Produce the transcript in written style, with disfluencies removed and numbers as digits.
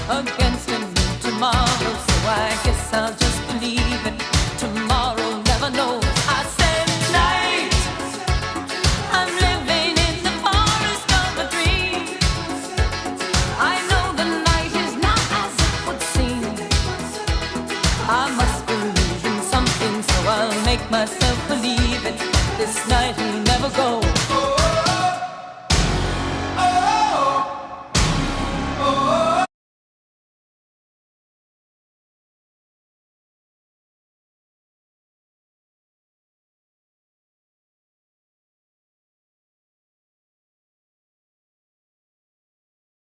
against me tomorrow, so I guess I'll just believe it. Tomorrow never knows. I said night, I'm living in the forest of a dream. I know the night is not as it would seem. I must believe in something, so I'll make myself believe it. This night will never go.